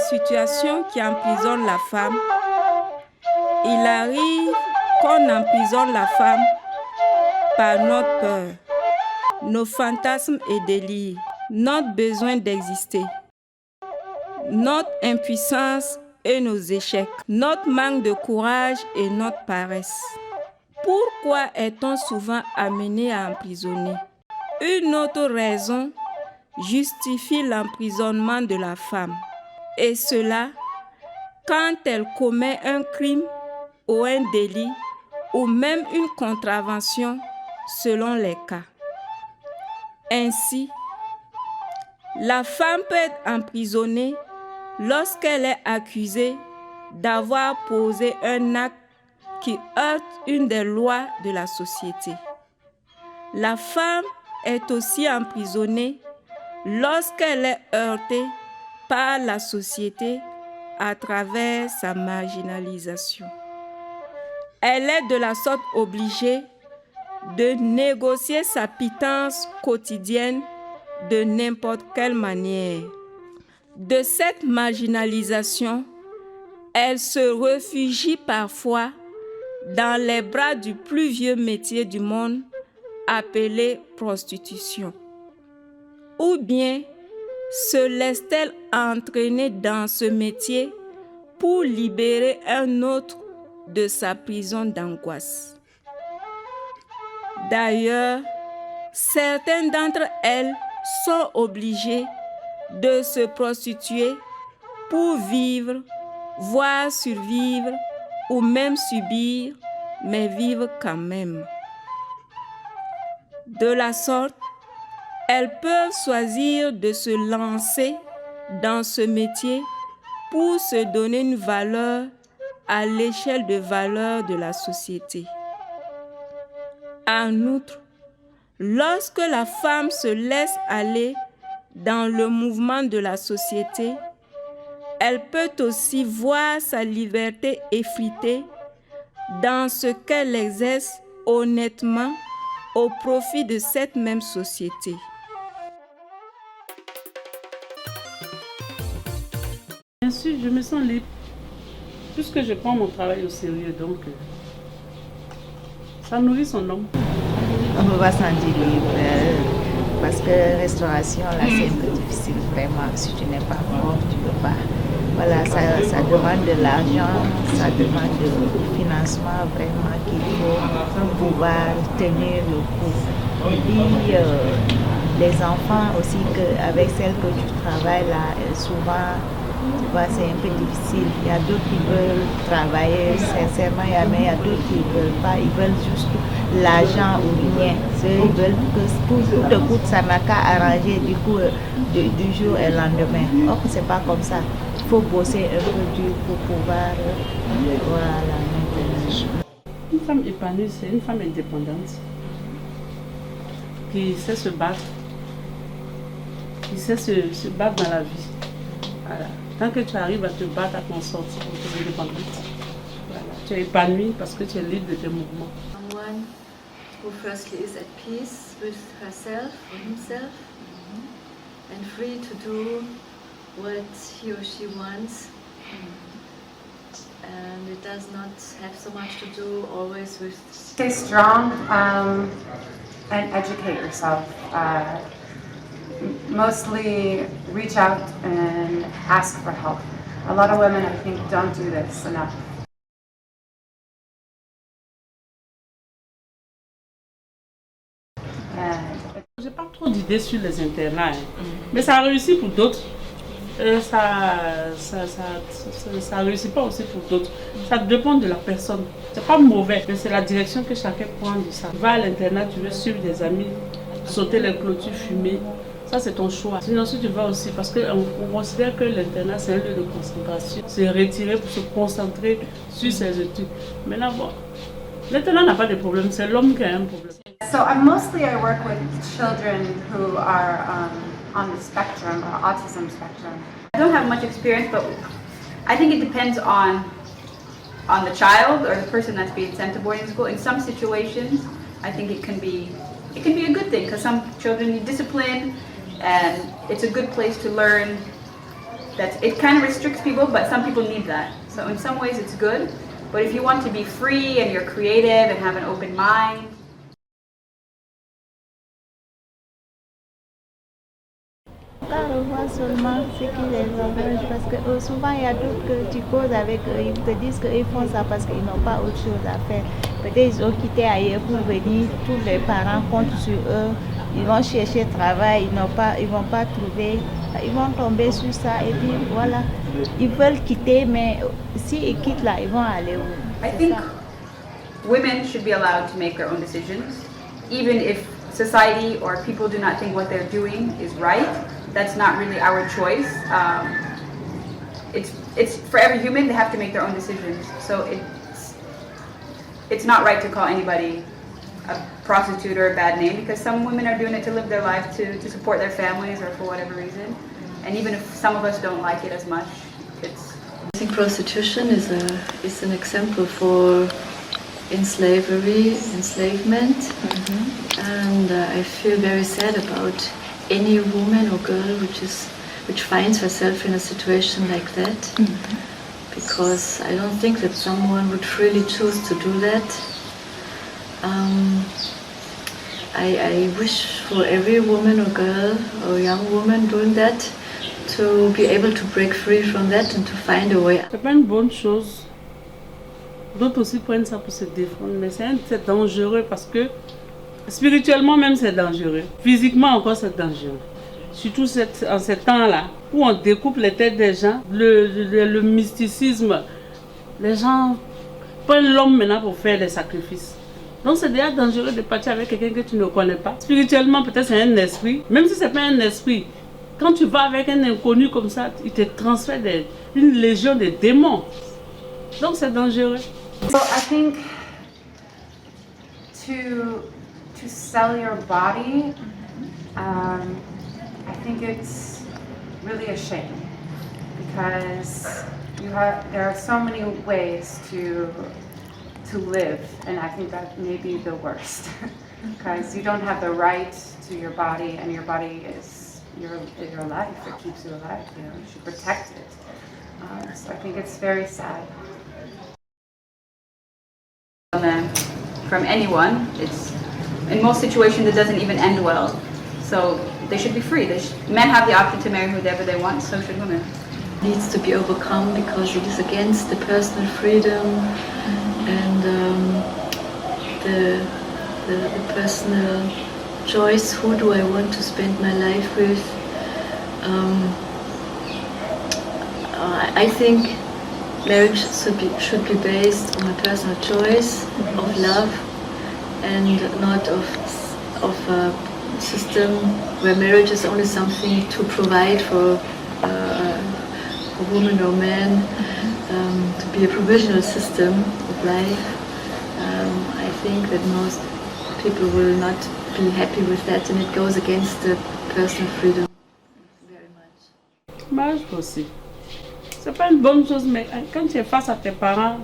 situations qui emprisonnent la femme, il arrive qu'on emprisonne la femme par notre peur, nos fantasmes et délires, notre besoin d'exister, notre impuissance et nos échecs, notre manque de courage et notre paresse. Pourquoi est-on souvent amené à emprisonner? Une autre raison justifie l'emprisonnement de la femme, et cela quand elle commet un crime ou un délit ou même une contravention selon les cas. Ainsi, la femme peut être emprisonnée lorsqu'elle est accusée d'avoir posé un acte qui heurte une des lois de la société. La femme est aussi emprisonnée lorsqu'elle est heurtée par la société à travers sa marginalisation. Elle est de la sorte obligée de négocier sa pitance quotidienne de n'importe quelle manière. De cette marginalisation, elle se réfugie parfois dans les bras du plus vieux métier du monde, appelé prostitution. Ou bien se laisse-t-elle entraîner dans ce métier pour libérer un autre de sa prison d'angoisse. D'ailleurs, certaines d'entre elles sont obligées de se prostituer pour vivre, voire survivre, ou même subir, mais vivre quand même. De la sorte, elles peuvent choisir de se lancer dans ce métier pour se donner une valeur à l'échelle de valeur de la société. En outre, lorsque la femme se laisse aller dans le mouvement de la société, elle peut aussi voir sa liberté effritée dans ce qu'elle exerce honnêtement au profit de cette même société. Bien sûr, je me sens libre, puisque je prends mon travail au sérieux, donc ça nourrit son homme. On ne peut pas se sentir libre parce que restauration, là, c'est un peu difficile, vraiment. Si tu n'es pas propre, tu ne peux pas. Voilà, ça demande de l'argent, ça demande du financement, vraiment, qu'il faut pouvoir tenir le coup. Et puis, les enfants aussi, avec celles que tu travailles là, souvent, tu vois, c'est un peu difficile. Il y a d'autres qui veulent travailler sincèrement, mais il y a d'autres qui ne veulent pas. Ils veulent juste l'argent ou rien. Ils veulent que tout de coûte, ça n'a qu'à arranger du coup du jour au lendemain. Or, c'est pas comme ça. Il faut bosser un peu dur pour pouvoir voilà, maintenir. Une femme épanouie, c'est une femme indépendante qui sait se battre, qui sait se battre dans la vie. Voilà. Tant que tu arrives à te battre, à t'en sortir, pour te indépendante, voilà. Tu es épanoui parce que tu es libre de tes mouvements. Someone who firstly is at peace with herself or himself and free to do what he or she wants, and it does not have so much to do always with. Stay strong and educate yourself. Mostly reach out and ask for help. A lot of women, I think, don't do this enough. J'ai pas trop d'idées sur les internats, mais ça a réussi pour d'autres. Ça réussit pas aussi pour d'autres. Ça dépend de la personne. C'est pas mauvais, mais c'est la direction que chacun prend de ça. Va à l'internat, tu veux suivre des amis, sauter les clôtures, fumer. Ça, c'est ton choix. Sinon, si tu vas aussi, parce qu'on considère que l'internat, c'est un lieu de concentration. Se retirer pour se concentrer sur ses études. Maintenant, bon, l'internat n'a pas de problème, c'est l'homme qui a un problème. So I work with children who are on the spectrum or autism spectrum. I don't have much experience, but I think it depends on the child or the person that's being sent to boarding school. In some situations, I think it can be a good thing because some children need discipline, and it's a good place to learn it kind of restricts people, but some people need that. So in some ways it's good, but if you want to be free and you're creative and have an open mind, Pas revoir seulement ce qui les engage, parce que souvent il y a d'autres que tu causes avec eux, ils te disent qu'ils font ça parce qu'ils n'ont pas autre chose à faire. Peut-être ils ont quitté ailleurs pour venir, tous les parents comptent sur eux, ils vont chercher travail, ils vont pas trouver, ils vont tomber sur ça et puis voilà, ils veulent quitter, mais s'ils quittent là, ils vont aller où? I think women should be allowed to make their own decisions, even if society or people do not think what they're doing is right. That's not really our choice. It's for every human, they have to make their own decisions. So it's not right to call anybody a prostitute or a bad name, because some women are doing it to live their life, to support their families or for whatever reason. And even if some of us don't like it as much, I think prostitution is an example for enslavement, and I feel very sad about any woman or girl which finds herself in a situation like that, because I don't think that someone would really choose to do that. I wish for every woman or girl or young woman doing that to be able to break free from that and to find a way. C'est pas une bonne chose. D'autres aussi prennent ça pour se défendre, mais c'est dangereux parce que spirituellement même c'est dangereux. Physiquement encore c'est dangereux. Surtout en ces temps-là où on découpe les têtes des gens, le mysticisme, les gens prennent l'homme maintenant pour faire des sacrifices. Donc c'est déjà dangereux de partir avec quelqu'un que tu ne connais pas. Spirituellement peut-être c'est un esprit, même si c'est pas un esprit. Quand tu vas avec un inconnu comme ça, il te transfère une légion de démons. Donc c'est dangereux. So I think to sell your body, I think it's really a shame, because there are so many ways to live, and I think that may be the worst, because you don't have the right to your body, and your body is your life. It keeps you alive. You should protect it. So I think it's very sad. From anyone, in most situations it doesn't even end well. So they should be free. Men have the option to marry whoever they want, so should women. It needs to be overcome because it is against the personal freedom and the personal choice. Who do I want to spend my life with? I think marriage should be based on a personal choice of love and not of a system where marriage is only something to provide for a woman or man, to be a provisional system of life. I think that most people will not be happy with that, and it goes against the personal freedom very much. Mariage aussi. C'est pas une bonne chose, mais quand tu es face à tes parents,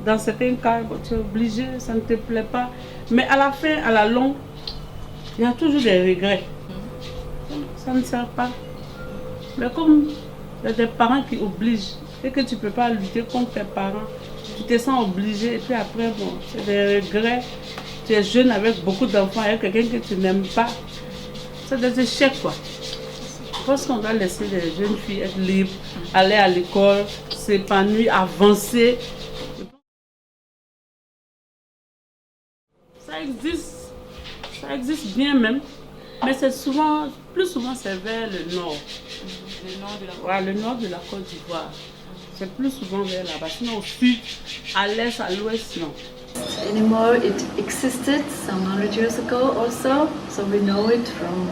dans certains cas, tu es obligé, ça ne te plaît pas. Mais à la fin, à la longue, il y a toujours des regrets. Ça ne sert pas. Mais comme il y a des parents qui obligent et que tu ne peux pas lutter contre tes parents, tu te sens obligé et puis après, bon, c'est des regrets. Tu es jeune avec beaucoup d'enfants, avec quelqu'un que tu n'aimes pas. C'est des échecs, quoi. Je pense qu'on doit laisser les jeunes filles être libres, aller à l'école, s'épanouir, avancer. Ça existe bien même, mais c'est souvent, plus souvent c'est vers le nord. Le nord de la Côte d'Ivoire. C'est plus souvent vers là-bas. Sinon au sud, à l'est, à l'ouest, non. Anymore, it existed some 100 years ago also, so we know it from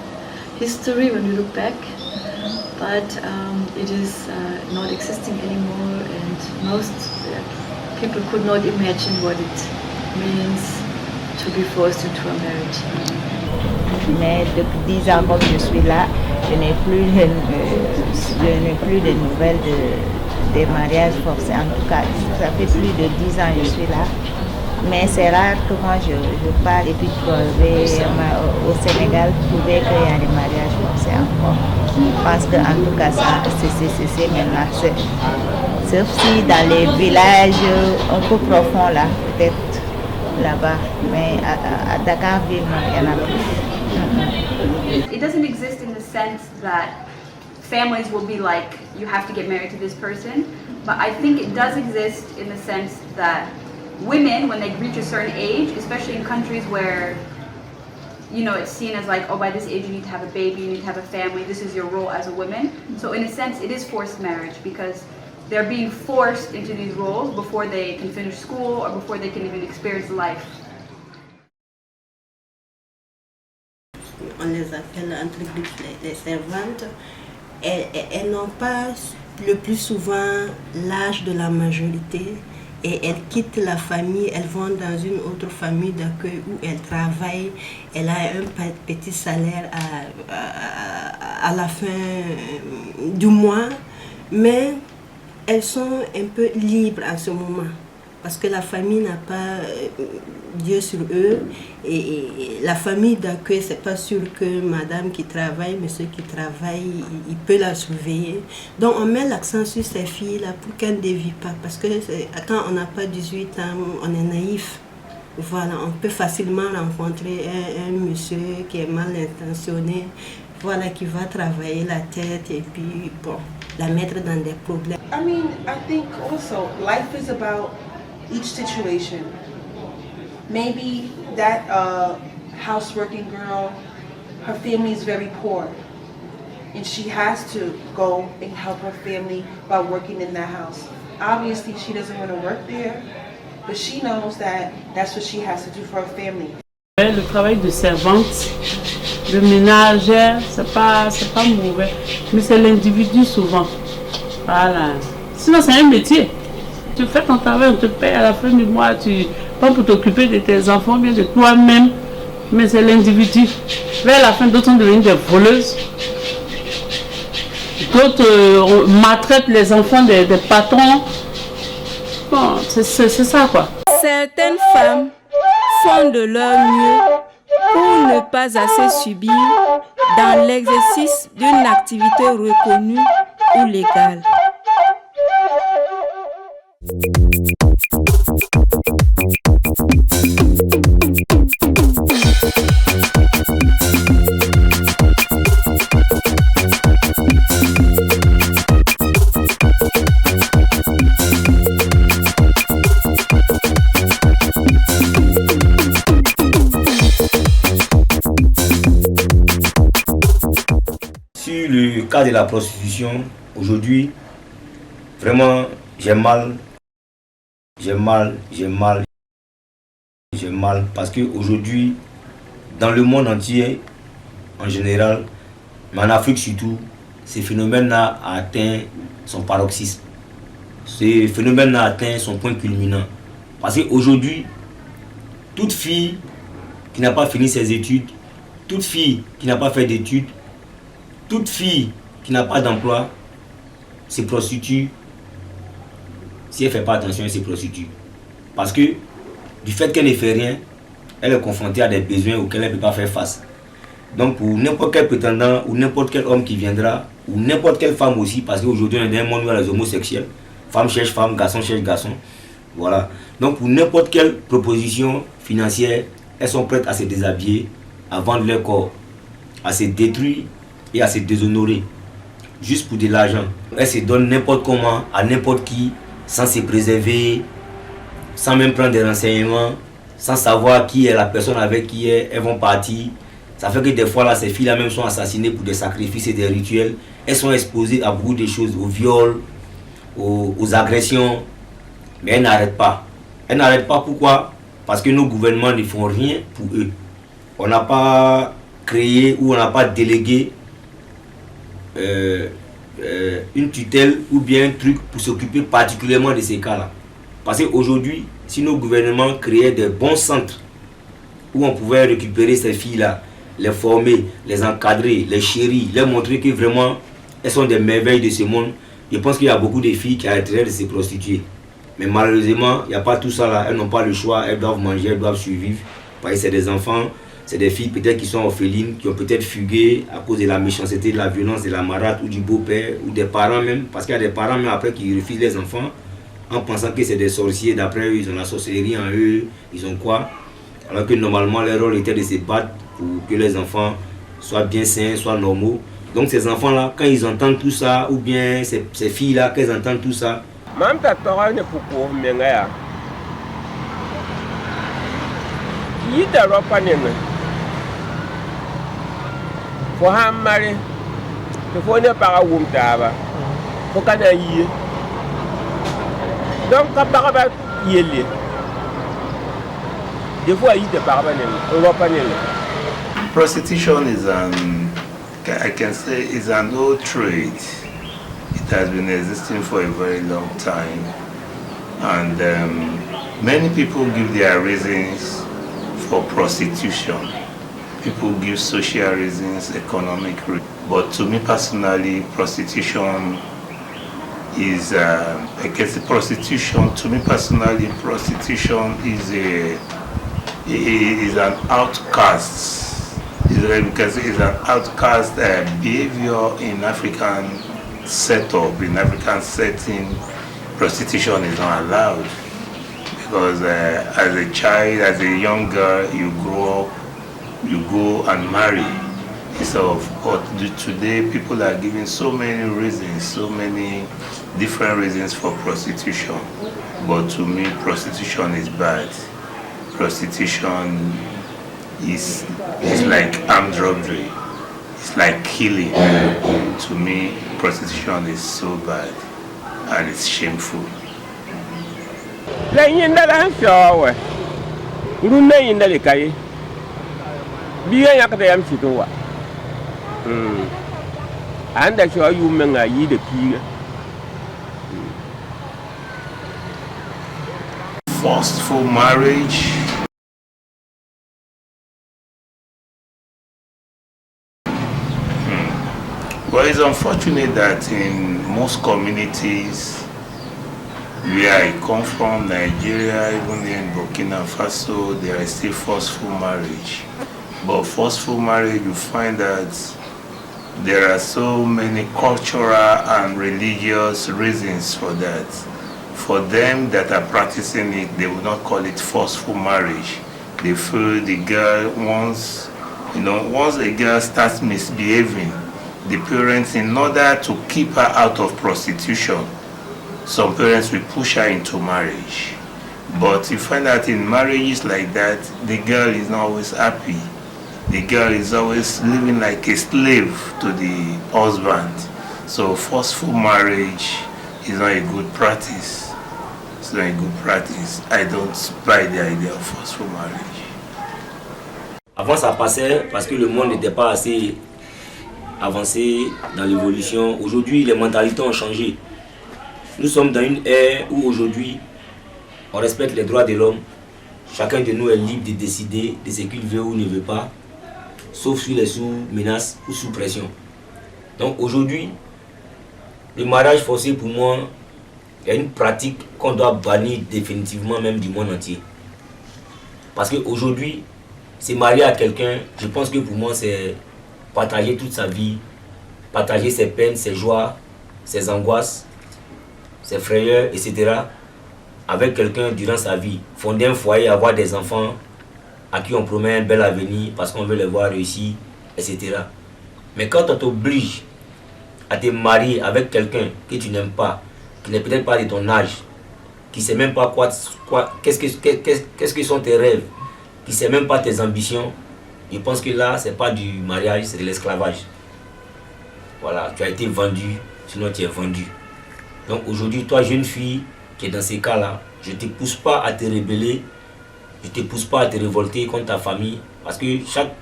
history when we look back, but it is not existing anymore, and most people could not imagine what it means to be forced into a marriage. Mais depuis 10 ans comme je suis là, je n'ai plus de nouvelles des mariages forcés. En tout cas, ça fait plus de 10 ans que je suis là. Mais c'est rare que moi je parle et puis au Sénégal, trouver qu'il y a des mariages forcés. c'est encore. Je pense qu'en tout cas, ça, c'est maintenant. Sauf si dans les villages un peu profonds, là, peut-être là-bas. Mais à Dakarville, non, il n'y en a plus. It doesn't exist in the sense that families will be like, you have to get married to this person. But I think it does exist in the sense that women, when they reach a certain age, especially in countries where, you know, it's seen as like, oh, by this age you need to have a baby, you need to have a family, this is your role as a woman. So in a sense, it is forced marriage because they're being forced into these roles before they can finish school or before they can even experience life. On les appelle entre guillemets les servantes. Elles n'ont pas le plus souvent l'âge de la majorité et elles quittent la famille, elles vont dans une autre famille d'accueil où elles travaillent. Elle a un petit salaire à la fin du mois, mais elles sont un peu libres en ce moment parce que la famille n'a pas Dieu sur eux et la famille d'accueil, c'est pas sûr que madame qui travaille, monsieur qui travaille, il peut la surveiller. Donc on met l'accent sur ces filles-là pour qu'elles ne dévient pas parce que quand on n'a pas 18 ans, on est naïf. Voilà, on peut facilement rencontrer un monsieur qui est mal intentionné, voilà, qui va travailler la tête et puis bon, la mettre dans des problèmes. I mean, I think also life is about each situation. Maybe that houseworking girl, her family is very poor and she has to go and help her family by working in that house. Obviously, she doesn't want to work there, but she knows that that's what she has to do for her family. Le travail de servante, de ménagère, c'est pas mauvais, mais c'est l'individu souvent. Voilà. Sinon, c'est un métier. Tu fais ton travail, on te paye à la fin du mois, pas pour t'occuper de tes enfants, bien de toi-même, mais c'est l'individu. Vers la fin, d'autres sont devenus des voleuses. D'autres maltraitent les enfants des patrons. Bon, c'est ça quoi. Certaines femmes font de leur mieux pour ne pas assez subir dans l'exercice d'une activité reconnue ou légale. Sur le cas de la prostitution, aujourd'hui, vraiment, j'ai mal parce qu'aujourd'hui, dans le monde entier, en général, mais en Afrique surtout, ce phénomène-là a atteint son paroxysme. Ce phénomène-là a atteint son point culminant. Parce qu'aujourd'hui, toute fille qui n'a pas fini ses études, toute fille qui n'a pas fait d'études, toute fille qui n'a pas d'emploi se prostitue. Si elle ne fait pas attention, elle se prostitue. Parce que du fait qu'elle ne fait rien, elle est confrontée à des besoins auxquels elle ne peut pas faire face. Donc pour n'importe quel prétendant ou n'importe quel homme qui viendra, ou n'importe quelle femme aussi, parce qu'aujourd'hui on est dans un monde où il y a les homosexuels, femme cherche femme, garçon cherche garçon. Voilà. Donc pour n'importe quelle proposition financière, elles sont prêtes à se déshabiller, à vendre leur corps, à se détruire et à se déshonorer, juste pour de l'argent. Elles se donnent n'importe comment, à n'importe qui, sans se préserver, sans même prendre des renseignements, sans savoir qui est la personne avec qui elles vont partir. Ça fait que des fois, là, ces filles-là même sont assassinées pour des sacrifices et des rituels. Elles sont exposées à beaucoup de choses, aux viols, aux agressions, mais elles n'arrêtent pas. Elles n'arrêtent pas, pourquoi? Parce que nos gouvernements ne font rien pour eux. On n'a pas créé ou on n'a pas délégué une tutelle ou bien un truc pour s'occuper particulièrement de ces cas-là. Parce qu'aujourd'hui, si nos gouvernements créaient des bons centres où on pouvait récupérer ces filles-là, les former, les encadrer, les chérir, leur montrer que vraiment elles sont des merveilles de ce monde, je pense qu'il y a beaucoup de filles qui arrêteraient de se prostituer. Mais malheureusement, il n'y a pas tout ça là, elles n'ont pas le choix, elles doivent manger, elles doivent survivre, parce que c'est des enfants. c'est des filles peut-être qui sont orphelines, qui ont peut-être fugué à cause de la méchanceté, de la violence, de la marâtre ou du beau-père, ou des parents même, parce qu'il y a des parents même après qui refusent les enfants en pensant que c'est des sorciers, d'après eux, ils ont la sorcellerie en eux, ils ont quoi, alors que normalement leur rôle était de se battre pour que les enfants soient bien sains, soient normaux. Donc ces enfants-là, quand ils entendent tout ça, ou bien ces filles-là, quand elles entendent tout ça, Mam ta tora ne puku menga ya. Yi da ropa ne me. Fo ha mari. Te fo ne para wum ta ba. Fo kana yi. Donc ka para ba yele. Des fois yi te para ba ne ropa ne. Prostitution is I can say is an old trade. It has been existing for a very long time, and many people give their reasons for prostitution. People give social reasons, economic reasons. But to me personally, prostitution is, I guess prostitution, to me personally, prostitution is an outcast. Because it's an outcast behavior in African setup, in African setting. Prostitution is not allowed because as a child, as a young girl, you grow up, you go and marry. So, but today people are giving so many reasons, so many different reasons for prostitution. But to me, prostitution is bad. Prostitution is like armed robbery. It's like killing. To me, prostitution is so bad and it's shameful. La yinda la shawe. Nguna yinda le kai. Biya yakata yam chitowa. Anda shawa yumenga yi de piga. Forceful marriage. Well, it's unfortunate that in most communities where I come from, Nigeria, even in Burkina Faso, there is still forceful marriage. But forceful marriage, you find that there are so many cultural and religious reasons for that. For them that are practicing it, they will not call it forceful marriage. They feel the girl once a girl starts misbehaving, the parents, in order to keep her out of prostitution, some parents will push her into marriage. But you find that in marriages like that, the girl is not always happy. The girl is always living like a slave to the husband. So forceful marriage is not a good practice. It's not a good practice. I don't buy the idea of forceful marriage. Avant ça passait parce que le monde n'était pas assez avancé dans l'évolution. Aujourd'hui, les mentalités ont changé. Nous sommes dans une ère où aujourd'hui, on respecte les droits de l'homme. Chacun de nous est libre de décider de ce qu'il veut ou ne veut pas, sauf s'il est sous menace ou sous pression. Donc aujourd'hui, le mariage forcé pour moi est une pratique qu'on doit bannir définitivement même du monde entier. Parce qu'aujourd'hui, se marier à quelqu'un, je pense que pour moi c'est partager toute sa vie, partager ses peines, ses joies, ses angoisses, ses frayeurs, etc. avec quelqu'un durant sa vie. Fonder un foyer, avoir des enfants à qui on promet un bel avenir parce qu'on veut les voir réussir, etc. Mais quand on t'oblige à te marier avec quelqu'un que tu n'aimes pas, qui n'est peut-être pas de ton âge, qui ne sait même pas qu'est-ce que sont tes rêves, qui ne sait même pas tes ambitions, je pense que là, ce n'est pas du mariage, c'est de l'esclavage. Voilà, tu as été vendu, sinon tu es vendu. Donc aujourd'hui, toi, jeune fille qui est dans ces cas-là, je ne te pousse pas à te rebeller, je ne te pousse pas à te révolter contre ta famille, parce que chaque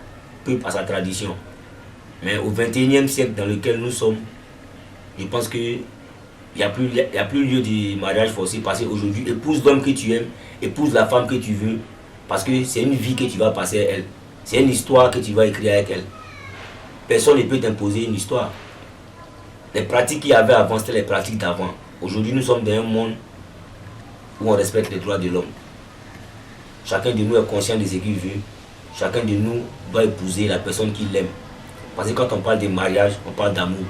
peuple a sa tradition. Mais au 21e siècle dans lequel nous sommes, je pense qu'il n'y a plus lieu de mariage forcé, parce qu'aujourd'hui, épouse l'homme que tu aimes, épouse la femme que tu veux, parce que c'est une vie que tu vas passer à elle. C'est une histoire que tu vas écrire avec elle. Personne ne peut t'imposer une histoire. Les pratiques qu'il y avait avant, c'était les pratiques d'avant. Aujourd'hui, nous sommes dans un monde où on respecte les droits de l'homme. Chacun de nous est conscient de ce qu'il veut. chacun de nous doit épouser la personne qu'il aime. Parce que quand on parle de mariage, on parle d'amour.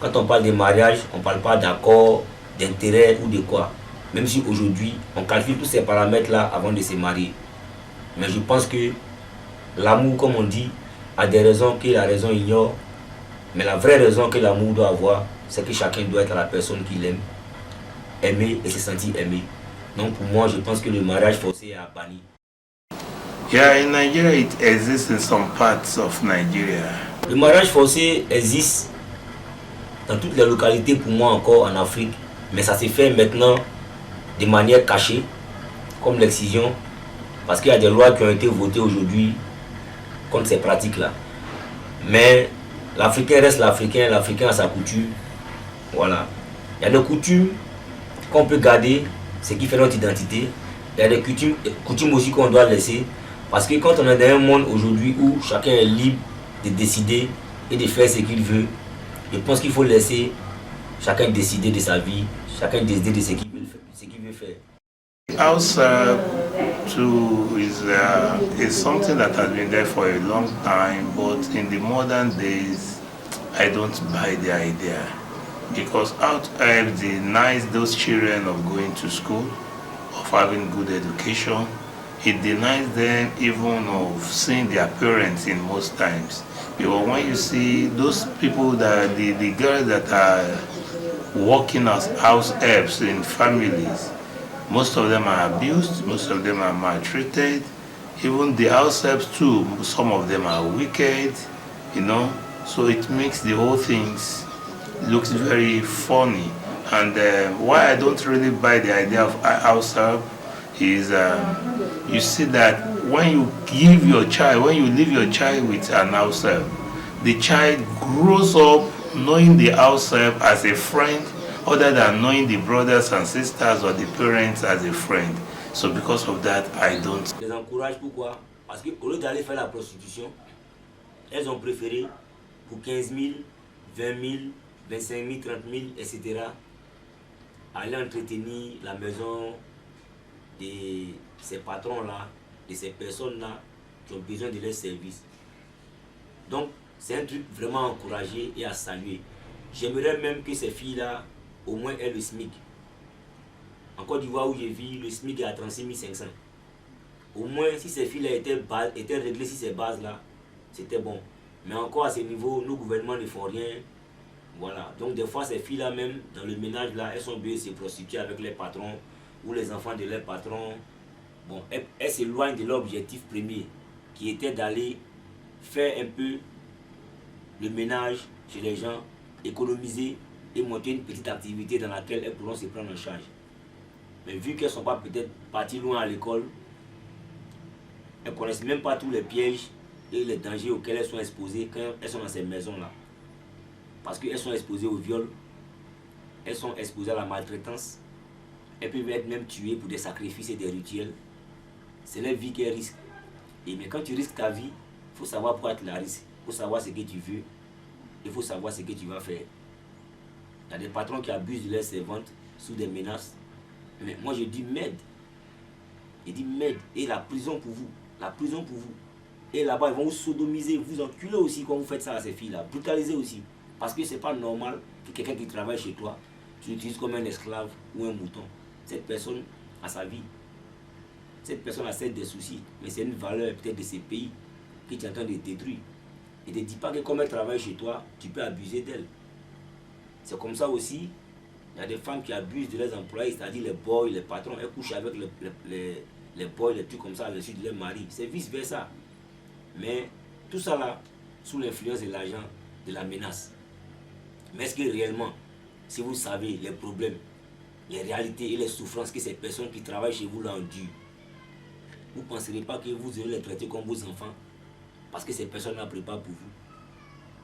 Quand on parle de mariage, on ne parle pas d'accord, d'intérêt ou de quoi. Même si aujourd'hui, on calcule tous ces paramètres-là avant de se marier. Mais je pense que l'amour, comme on dit, a des raisons que la raison ignore. Mais la vraie raison que l'amour doit avoir, c'est que chacun doit être la personne qu'il aime, aimer et se sentir aimé. Donc pour moi, je pense que le mariage forcé est à bannir. Yeah, in Nigeria, it exists in some parts of Nigeria. Le mariage forcé existe dans toutes les localités pour moi encore en Afrique. Mais ça se fait maintenant de manière cachée, comme l'excision. Parce qu'il y a des lois qui ont été votées aujourd'hui contre ces pratiques-là. Mais l'Africain reste l'Africain, l'Africain a sa coutume. Voilà. Il y a des coutumes qu'on peut garder, ce qui fait notre identité. Il y a des coutumes aussi qu'on doit laisser. Parce que quand on est dans un monde aujourd'hui où chacun est libre de décider et de faire ce qu'il veut, je pense qu'il faut laisser chacun décider de sa vie, chacun décider de ce qu'il veut faire. House too is something that has been there for a long time, but in the modern days, I don't buy the idea. Because house help denies those children of going to school, of having good education. It denies them even of seeing their parents in most times. Because when you see those people, that the girls that are working as house helps in families, most of them are abused, most of them are maltreated. Even the house helps too, some of them are wicked, you know. So it makes the whole things looks very funny. And why I don't really buy the idea of house help is you see that when you give your child, when you leave your child with an house help, the child grows up knowing the house help as a friend other than knowing the brothers and sisters or the parents as a friend. So because of that, I don't. Je les encourage, pourquoi? Parce qu'au lieu d'aller faire la prostitution, elles ont préféré pour 15 000, 20 000, 25 000, 30 000, etc. aller entretenir la maison de ces patrons-là, de ces personnes-là qui ont besoin de leurs services. Donc, c'est un truc vraiment à encourager et à saluer. J'aimerais même que ces filles-là, au moins, aient le SMIC. En Côte d'Ivoire où je vis, le SMIC est à 36 500. Au moins, si ces filles-là étaient réglées sur ces bases-là, c'était bon. Mais encore à ce niveau, nos gouvernements ne font rien. Voilà. Donc, des fois, ces filles-là, même dans le ménage-là, elles sont obligées de se prostituer avec les patrons ou les enfants de leurs patrons. Bon, elles s'éloignent de leur objectif premier, qui était d'aller faire un peu le ménage chez les gens, économiser et monter une petite activité dans laquelle elles pourront se prendre en charge. Mais vu qu'elles ne sont pas peut-être parties loin à l'école, elles ne connaissent même pas tous les pièges et les dangers auxquels elles sont exposées quand elles sont dans ces maisons-là. Parce qu'elles sont exposées au viol, elles sont exposées à la maltraitance, elles peuvent être même tuées pour des sacrifices et des rituels. C'est leur vie qu'elles risquent. Mais quand tu risques ta vie, il faut savoir pourquoi tu la risques. Il faut savoir ce que tu veux. Il faut savoir ce que tu vas faire. Il y a des patrons qui abusent de leurs servantes sous des menaces. Mais moi je dis m'aide. Je dis m'aide. Et la prison pour vous. La prison pour vous. Et là-bas, ils vont vous sodomiser, vous enculer aussi quand vous faites ça à ces filles-là. Brutaliser aussi. Parce que c'est pas normal que quelqu'un qui travaille chez toi, tu l'utilises comme un esclave ou un mouton. Cette personne a sa vie. Cette personne a certes des soucis, mais c'est une valeur peut-être de ces pays que tu es en train de détruire. Et ne dis pas que comme elle travaille chez toi, tu peux abuser d'elle. C'est comme ça aussi, il y a des femmes qui abusent de leurs employés, c'est-à-dire les boys, les patrons, elles couchent avec les boys, les trucs comme ça, à l'insu de leur mari. C'est vice-versa. Mais tout ça là, sous l'influence de l'argent, de la menace. Mais est-ce que réellement, si vous savez les problèmes, les réalités et les souffrances que ces personnes qui travaillent chez vous là endurent, vous ne penserez pas que vous allez les traiter comme vos enfants parce que ces personnes-là préparent pour vous.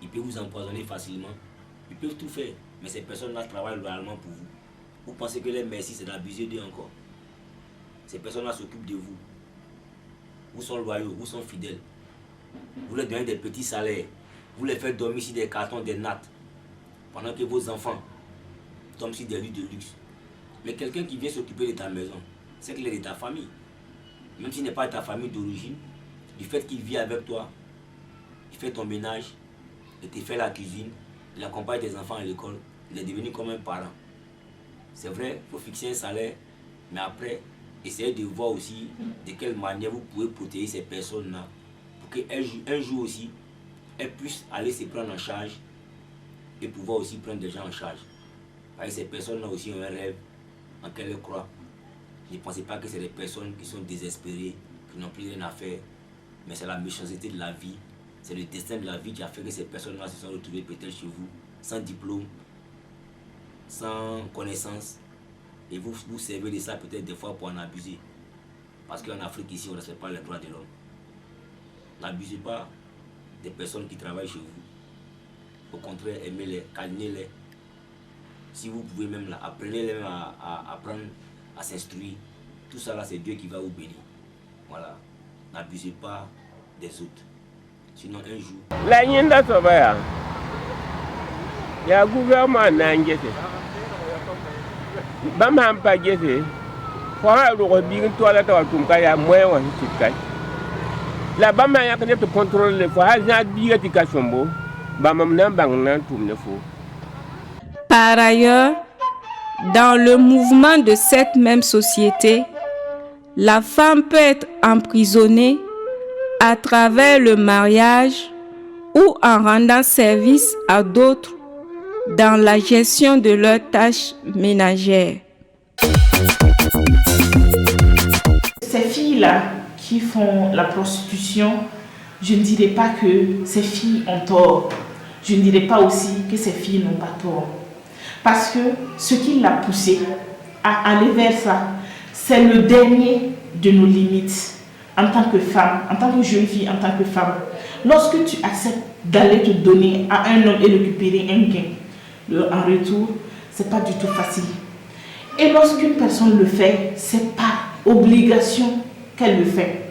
Ils peuvent vous empoisonner facilement, ils peuvent tout faire, mais ces personnes-là travaillent loyalement pour vous. Vous pensez que les merci c'est d'abuser d'eux encore. Ces personnes-là s'occupent de vous. Vous sont loyaux, vous sont fidèles. Vous leur donnez des petits salaires, vous les faites dormir sur des cartons, des nattes, pendant que vos enfants tombent sur des lits de luxe. Mais quelqu'un qui vient s'occuper de ta maison, c'est qu'il est de ta famille. Même s'il n'est pas de ta famille d'origine, du fait qu'il vit avec toi, il fait ton ménage, il te fait la cuisine, il accompagne tes enfants à l'école, il est devenu comme un parent. C'est vrai, il faut fixer un salaire, mais après, essayez de voir aussi de quelle manière vous pouvez protéger ces personnes-là pour qu'un jour aussi, elles puissent aller se prendre en charge et pouvoir aussi prendre des gens en charge. Parce que ces personnes-là aussi ont un rêve en quel elles croient. Ne pensez pas que c'est des personnes qui sont désespérées, qui n'ont plus rien à faire, mais c'est la méchanceté de la vie, c'est le destin de la vie qui a fait que ces personnes-là se sont retrouvées peut-être chez vous, sans diplôme, sans connaissance, et vous servez de ça peut-être des fois pour en abuser. Parce qu'en Afrique ici, on ne respecte pas les droits de l'homme. N'abusez pas des personnes qui travaillent chez vous. Au contraire, aimez-les, câlinez-les. Si vous pouvez même là, apprenez-les à apprendre, à s'instruire. Tout ça là, c'est Dieu qui va vous bénir. Voilà. N'abusez pas des autres. Sinon un jour... La nyenda sobaya. Ya gouvernement n'angete. Bama pas gete. Fora le robin toilette wa tunka ya moyen wa tikai. La bama ya kene to contrôler le fois ha biga tikashombo. Bama mna bangna tumne fo. Par ailleurs, dans le mouvement de cette même société, la femme peut être emprisonnée à travers le mariage ou en rendant service à d'autres dans la gestion de leurs tâches ménagères. Ces filles-là qui font la prostitution, je ne dirais pas que ces filles ont tort. Je ne dirais pas aussi que ces filles n'ont pas tort. Parce que ce qui l'a poussée à aller vers ça, c'est le dernier de nos limites en tant que femme, en tant que jeune fille, en tant que femme. Lorsque tu acceptes d'aller te donner à un homme et récupérer un gain en retour, c'est pas du tout facile. Et lorsqu'une personne le fait, c'est pas obligation qu'elle le fait.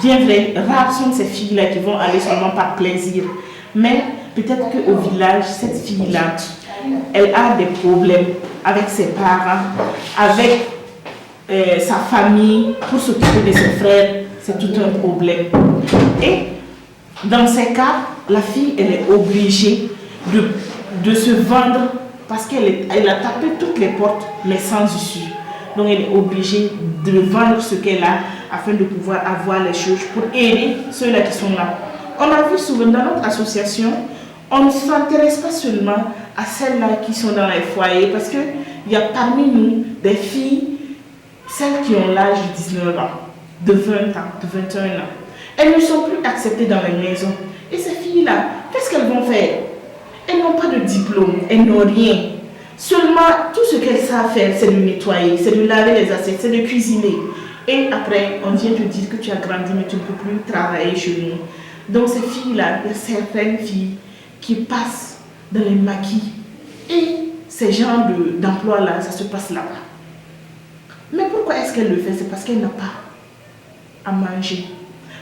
Bien vrai, rares sont ces filles-là qui vont aller seulement par plaisir. Mais peut-être qu'au village, cette fille-là, elle a des problèmes avec ses parents, avec sa famille, pour s'occuper de ses frères, c'est tout un problème. Et dans ces cas, la fille, elle est obligée de se vendre parce qu'elle a tapé toutes les portes, mais sans issue. Donc elle est obligée de vendre ce qu'elle a afin de pouvoir avoir les choses pour aider ceux-là qui sont là. On a vu souvent dans notre association, on ne s'intéresse pas seulement à celles-là qui sont dans les foyers, parce qu'il y a parmi nous des filles, celles qui ont l'âge de 19 ans, de 20 ans, de 21 ans. Elles ne sont plus acceptées dans les maisons. Et ces filles-là, qu'est-ce qu'elles vont faire? Elles n'ont pas de diplôme, elles n'ont rien. Seulement, tout ce qu'elles savent faire, c'est de nettoyer, c'est de laver les assiettes, c'est de cuisiner. Et après, on vient te dire que tu as grandi, mais tu ne peux plus travailler chez nous. Donc ces filles-là, il y a certaines filles qui passent dans les maquis. Et ces genres d'emploi-là, ça se passe là-bas. Mais pourquoi est-ce qu'elle le fait? C'est parce qu'elle n'a pas à manger.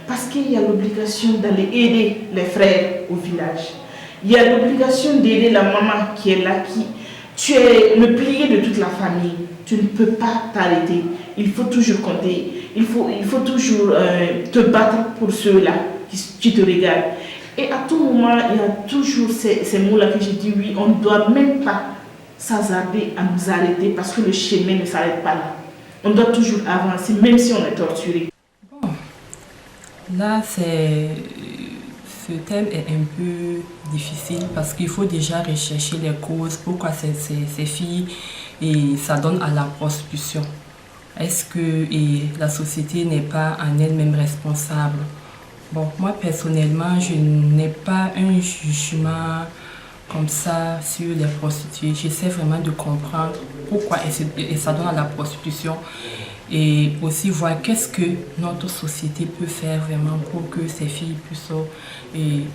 Parce qu'il y a l'obligation d'aller aider les frères au village. Il y a l'obligation d'aider la maman qui est là, tu es le pilier de toute la famille. Tu ne peux pas t'arrêter. Il faut toujours compter. Il faut toujours te battre pour ceux-là qui te regardent. Et à tout moment, il y a toujours ces mots-là que j'ai dit, oui, on ne doit même pas s'hasarder à nous arrêter parce que le chemin ne s'arrête pas là. On doit toujours avancer, même si on est torturé. Bon. Là, ce thème est un peu difficile parce qu'il faut déjà rechercher les causes, pourquoi ces filles et ça donne à la prostitution. Est-ce que la société n'est pas en elle-même responsable? Bon, moi personnellement, je n'ai pas un jugement comme ça sur les prostituées. J'essaie vraiment de comprendre pourquoi ça donne à la prostitution et aussi voir qu'est-ce que notre société peut faire vraiment pour que ces filles puissent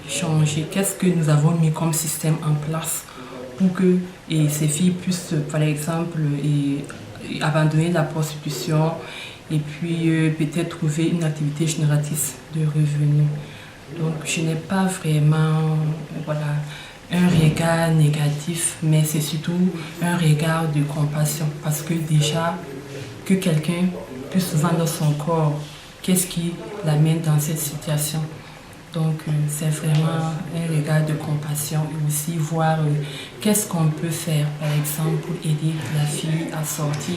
changer. Qu'est-ce que nous avons mis comme système en place pour que ces filles puissent, par exemple, abandonner la prostitution et puis peut-être trouver une activité génératrice de revenus. Donc je n'ai pas vraiment un regard négatif, mais c'est surtout un regard de compassion parce que déjà que quelqu'un puisse vendre son corps, qu'est-ce qui l'amène dans cette situation. Donc c'est vraiment un regard de compassion et aussi voir qu'est-ce qu'on peut faire, par exemple, pour aider la fille à sortir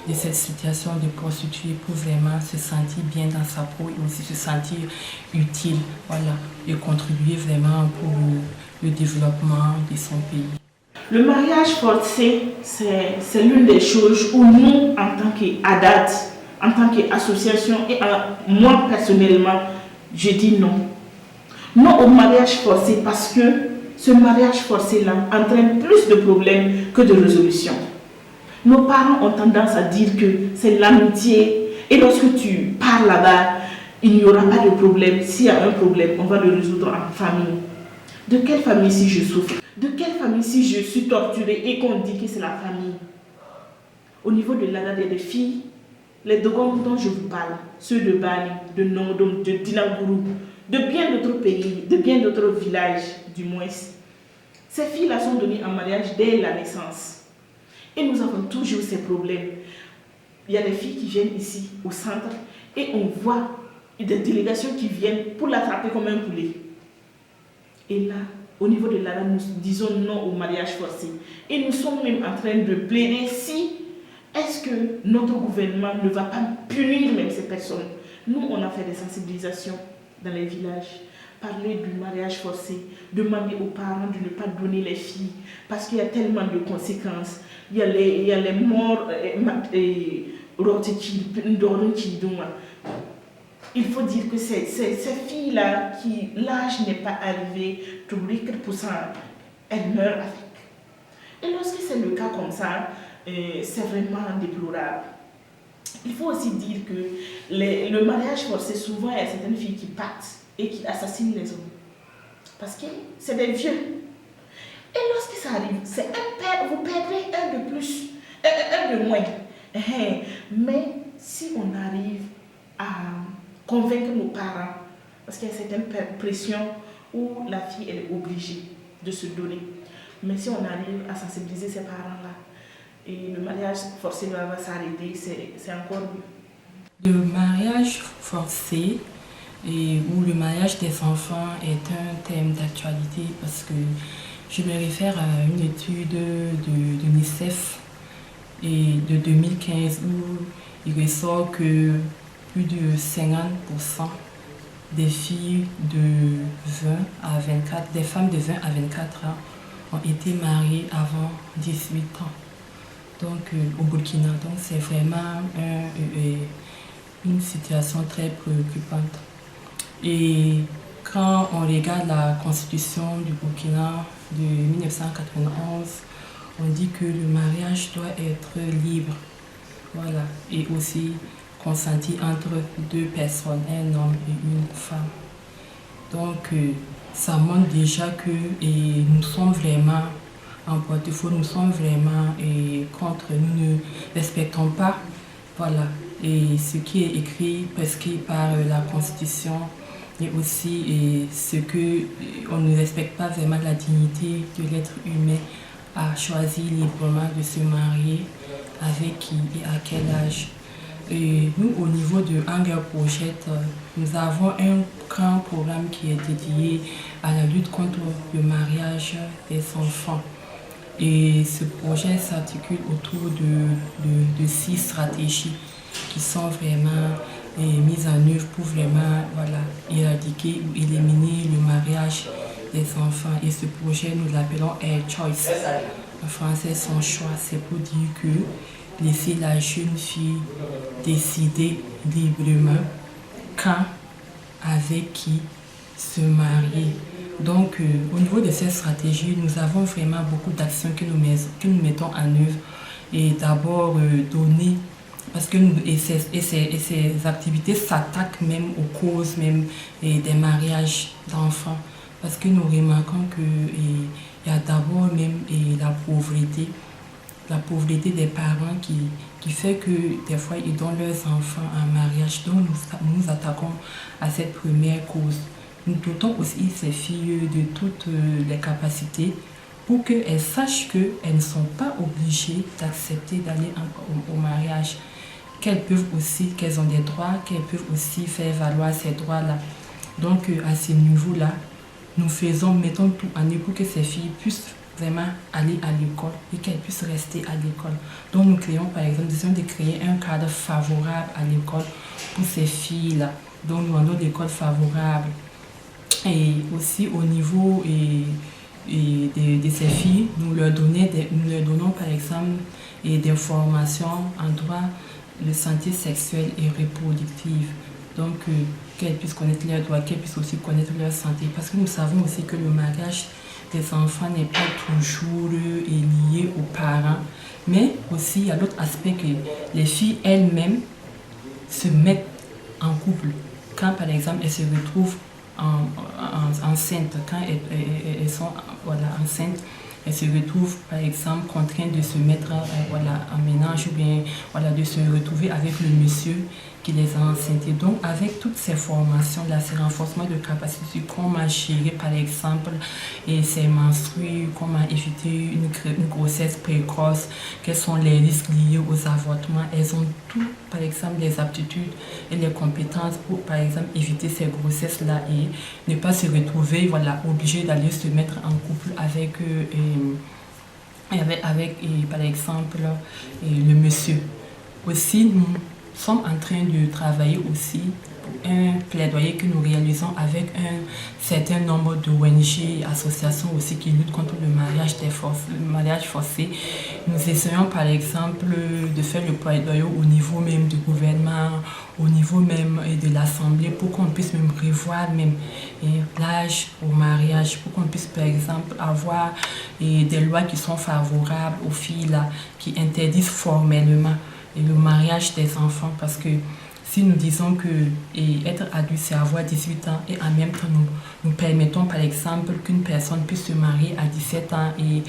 de cette situation de prostituée pour vraiment se sentir bien dans sa peau et aussi se sentir utile, voilà, et contribuer vraiment pour le développement de son pays. Le mariage forcé, c'est l'une des choses où nous, en tant qu'ADAT, en tant qu'association et moi personnellement, je dis non. Non au mariage forcé parce que ce mariage forcé-là entraîne plus de problèmes que de résolutions. Nos parents ont tendance à dire que c'est l'amitié et lorsque tu pars là-bas, il n'y aura pas de problème. S'il y a un problème, on va le résoudre en famille. De quelle famille si je souffre? De quelle famille si je suis torturée et qu'on dit que c'est la famille? Au niveau de l'ADA des filles, les Dogons dont je vous parle, ceux de Bali, de Nodom, de Dinagourou, de bien d'autres pays, de bien d'autres villages du moins. Ces filles-là sont données en mariage dès la naissance. Et nous avons toujours ces problèmes. Il y a des filles qui viennent ici au centre et on voit des délégations qui viennent pour l'attraper comme un poulet. Et là, au niveau de l'ADA, nous disons non au mariage forcé. Et nous sommes même en train de plaider si est-ce que notre gouvernement ne va pas punir même ces personnes. Nous, on a fait des sensibilisations dans les villages, parler du mariage forcé, demander aux parents de ne pas donner les filles parce qu'il y a tellement de conséquences. Il y a les morts, il faut dire que ces filles-là, qui l'âge n'est pas arrivé, elles meurent avec. Et lorsque c'est le cas comme ça, c'est vraiment déplorable. Il faut aussi dire que le mariage forcé, souvent, il y a certaines filles qui partent et qui assassinent les hommes. Parce que c'est des vieux. Et lorsque ça arrive, c'est un père, vous perdrez un de plus, un de moins. Mais si on arrive à convaincre nos parents, parce qu'il y a certaines pressions où la fille elle est obligée de se donner. Mais si on arrive à sensibiliser ces parents-là, et le mariage forcé va s'arrêter, c'est encore mieux. Le mariage forcé ou le mariage des enfants est un thème d'actualité parce que je me réfère à une étude de l'UNICEF de 2015 où il ressort que plus de 50% des filles de 20 à 24, des femmes de 20 à 24 ans ont été mariées avant 18 ans. Donc au Burkina, donc c'est vraiment une situation très préoccupante. Et quand on regarde la constitution du Burkina de 1991, on dit que le mariage doit être libre, voilà, et aussi consenti entre deux personnes, un homme et une femme. Donc ça montre déjà que nous sommes vraiment en porte-à-faux, nous sommes vraiment contre, nous ne respectons pas, voilà, et ce qui est écrit prescrit par la Constitution et aussi ce que on ne respecte pas vraiment la dignité de l'être humain à choisir librement de se marier avec qui et à quel âge. Et nous, au niveau de Anger Project, nous avons un grand programme qui est dédié à la lutte contre le mariage des enfants. Et ce projet s'articule autour de 6 stratégies qui sont vraiment mises en œuvre pour vraiment éradiquer ou éliminer le mariage des enfants. Et ce projet, nous l'appelons Air Choice. En français, son choix, c'est pour dire que laisser la jeune fille décider librement quand, avec qui se marier. Donc, au niveau de cette stratégie, nous avons vraiment beaucoup d'actions que nous mettons en œuvre. Et d'abord, donner, parce que ces activités s'attaquent même aux causes même des mariages d'enfants. Parce que nous remarquons qu'il y a d'abord même la pauvreté des parents qui fait que des fois ils donnent leurs enfants en mariage. Donc nous nous attaquons à cette première cause. Nous dotons aussi ces filles de toutes les capacités pour qu'elles sachent qu'elles ne sont pas obligées d'accepter d'aller au mariage. qu'elles ont des droits, qu'elles peuvent aussi faire valoir ces droits-là. Donc à ce niveau-là, mettons tout en œuvre pour que ces filles puissent vraiment aller à l'école et qu'elles puissent rester à l'école. Donc nous créons par exemple, nous essayons de créer un cadre favorable à l'école pour ces filles-là. Donc nous avons des écoles favorables. Et aussi au niveau de ces filles, nous leur donnons par exemple des formations en droit de santé sexuelle et reproductive. Donc qu'elles puissent connaître leurs droits, qu'elles puissent aussi connaître leur santé. Parce que nous savons aussi que le mariage des enfants n'est pas toujours lié aux parents. Mais aussi, il y a l'autre aspect que les filles elles-mêmes se mettent en couple. Quand par exemple elles se retrouvent enceintes, quand elles sont enceintes, elles se retrouvent par exemple contraintes de se mettre en ménage ou bien de se retrouver avec le monsieur qui les a enceintes. Donc avec toutes ces formations-là, ces renforcements de capacité, comment gérer par exemple ces menstrues, comment éviter une grossesse précoce, quels sont les risques liés aux avortements. Elles ont tout, par exemple, les aptitudes et les compétences pour par exemple éviter ces grossesses-là et ne pas se retrouver obligées d'aller se mettre en couple avec par exemple le monsieur. Aussi, nous sommes en train de travailler aussi pour un plaidoyer que nous réalisons avec un certain nombre de ONG et associations aussi qui luttent contre le mariage forcé. Nous essayons par exemple de faire le plaidoyer au niveau même du gouvernement, au niveau même de l'Assemblée pour qu'on puisse même revoir même l'âge au mariage, pour qu'on puisse par exemple avoir des lois qui sont favorables aux filles là, qui interdisent formellement le mariage des enfants, parce que si nous disons que être adulte c'est avoir 18 ans et en même temps nous permettons par exemple qu'une personne puisse se marier à 17 ans et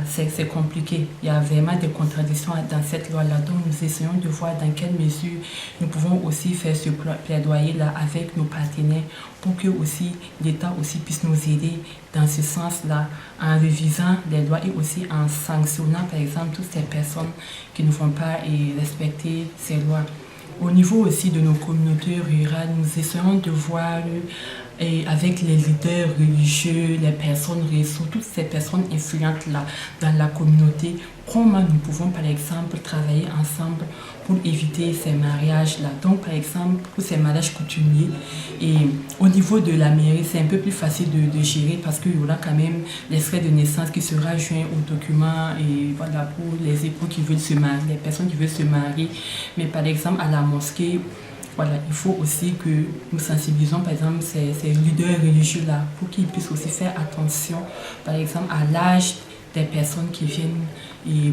c'est compliqué. Il y a vraiment des contradictions dans cette loi-là, donc nous essayons de voir dans quelle mesure nous pouvons aussi faire ce plaidoyer-là avec nos partenaires pour que aussi l'État aussi puisse nous aider dans ce sens-là, en révisant les lois et aussi en sanctionnant par exemple toutes ces personnes qui ne vont pas respecter ces lois. Au niveau aussi de nos communautés rurales, nous essayons de voir avec les leaders religieux, les personnes réseaux, toutes ces personnes influentes là dans la communauté, comment nous pouvons par exemple travailler ensemble pour éviter ces mariages-là. Donc par exemple pour ces mariages coutumiers, et au niveau de la mairie, c'est un peu plus facile de gérer parce qu'il y aura quand même l'extrait de naissance qui sera joint au document et pour les époux qui veulent se marier, les personnes qui veulent se marier. Mais par exemple à la mosquée, il faut aussi que nous sensibilisons par exemple ces leaders religieux-là pour qu'ils puissent aussi faire attention par exemple à l'âge des personnes qui viennent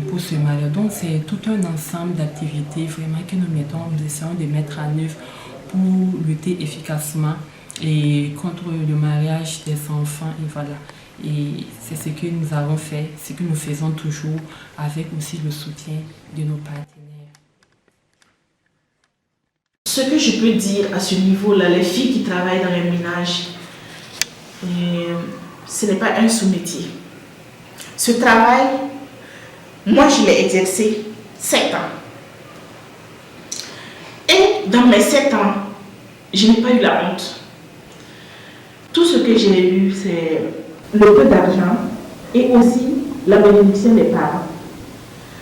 pour se marier. Donc c'est tout un ensemble d'activités vraiment que nous essayons de mettre en œuvre pour lutter efficacement contre le mariage des enfants et c'est ce que nous avons fait, ce que nous faisons toujours avec aussi le soutien de nos partenaires. Ce que je peux dire à ce niveau-là, les filles qui travaillent dans les ménages, ce n'est pas un sous-métier. Ce travail, moi je l'ai exercé 7 ans. Et dans mes 7 ans, je n'ai pas eu la honte. Tout ce que j'ai eu, c'est le peu d'argent et aussi la bénédiction des parents.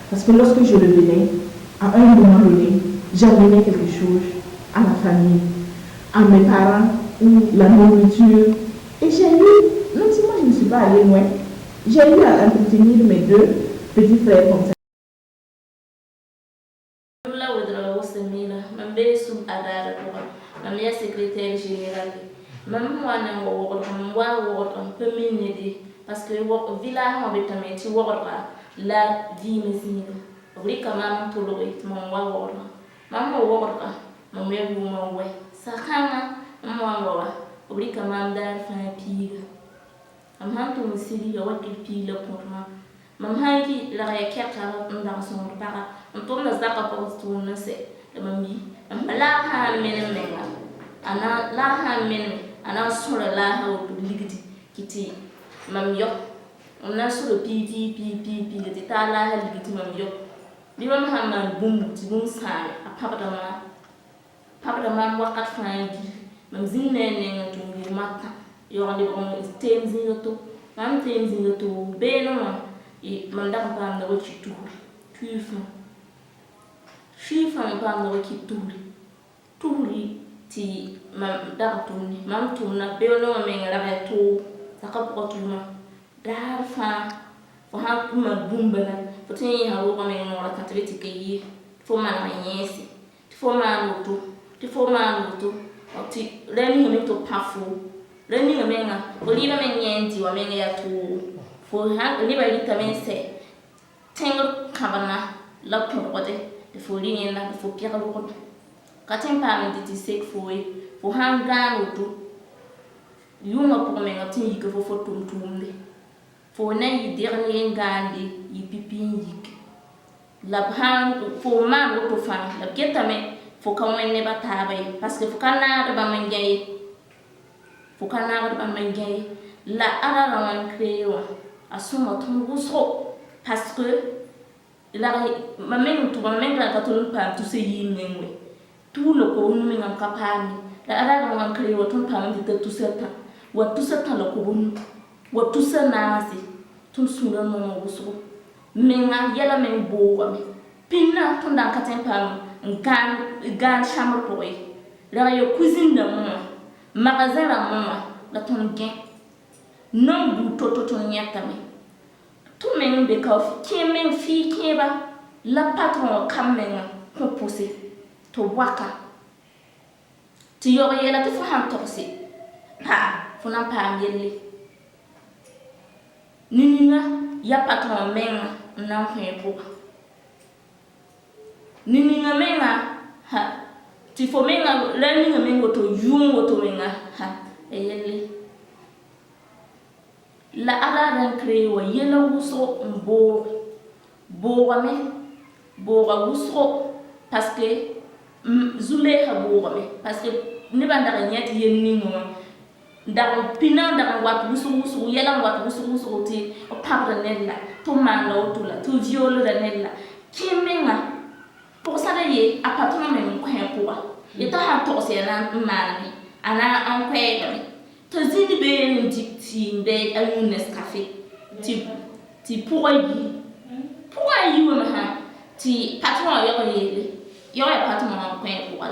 Parce que lorsque je revenais, à un moment donné, j'amenais quelque chose à ma famille, à mes parents, ou la nourriture. Et j'ai eu, non seulement je ne suis pas allée loin, j'ai eu à entretenir mes 2 petits frères comme ça. Je suis secrétaire général. Même moi, je peux m'aider parce que le village la vie me signe. Oui, quand même, tout le reste, mon wa maman worka, mon mère ou mon way. Sakana, moi, oui, quand même, d'aller faire pire. Maman, tout le série, le what il pile pour moi. Maman, qui la réquête dans son para, on tourne la zaka pour tourner, c'est le mamie. La ha menemena, ana la ha menem, ana sur la ha ou ligiti, kiti, mamio. On a sur le pi, ta la ha ligiti mamio. Biba Muhammad bum ti bum sai a papa man wakat fangi mam zinne ne ngi matta yo ande on tem zinto mam tem zinto be no e man da pam da wachi Shifa pam da wachi turi ti mam da tuni mam tuna be no me ngara to saka potuma dar fa fo ha kuma bumbala fo tin ha wo me ngora katreti ke fo man nyesi fo man to ti reni ngame to pafu reni ngame nga oliba men nyenti wa men ya to fo ha oliba lita men se tengo kabana la porode de fo lini na fo pia ko katin pa men ti sek fo hanga no to yuma ko men ngati yike fo tumtumde fo na yi dernier ngandi yi pipin yike la bhan fo man to fa la ketame fo ka wenne batabe parce que fo kana de ba mangay la ara la wan créo asuma ton gusro parce que la mamen to ba men ka to pa to se yi ngwe tout le ko nu ngam kapani la ara la wan créo ton pa men de tout ça wa tout ça la ko bun wa tout ça nasi ton sura no gusro menga yala men bo wa me pinna ton dan katen pa gan chambre pour eux. Là, il y a cuisine de moi, magasin de moi, la ton gain. Non, vous toto nyatame. Tout le monde bécof, qui est même fille qui est bas, la patron kamena, composé, to waka. Tu y aurais la te faut un torsi. Faut n'en pas aller. Nina, ya patron menga, n'en fait pas. Nini ngamenga ha tifo menga lani ngamengo to yungo to menga ha eyele la ara créé wa yela wuso bo wuso parce que zule ha bo parce que ne banda nyati yenni ngoma ndar pina ndar wat wuso yela wat wuso ti o pabra nella to manga to la to violo da nella kimenga pour ça d'ailleurs à partir de même quoi pour et ta to c'est na mani ana an kwai to zini be ni ti be ayun Nescafé ti pour yi ma ha ti patron yo patron an kwai pour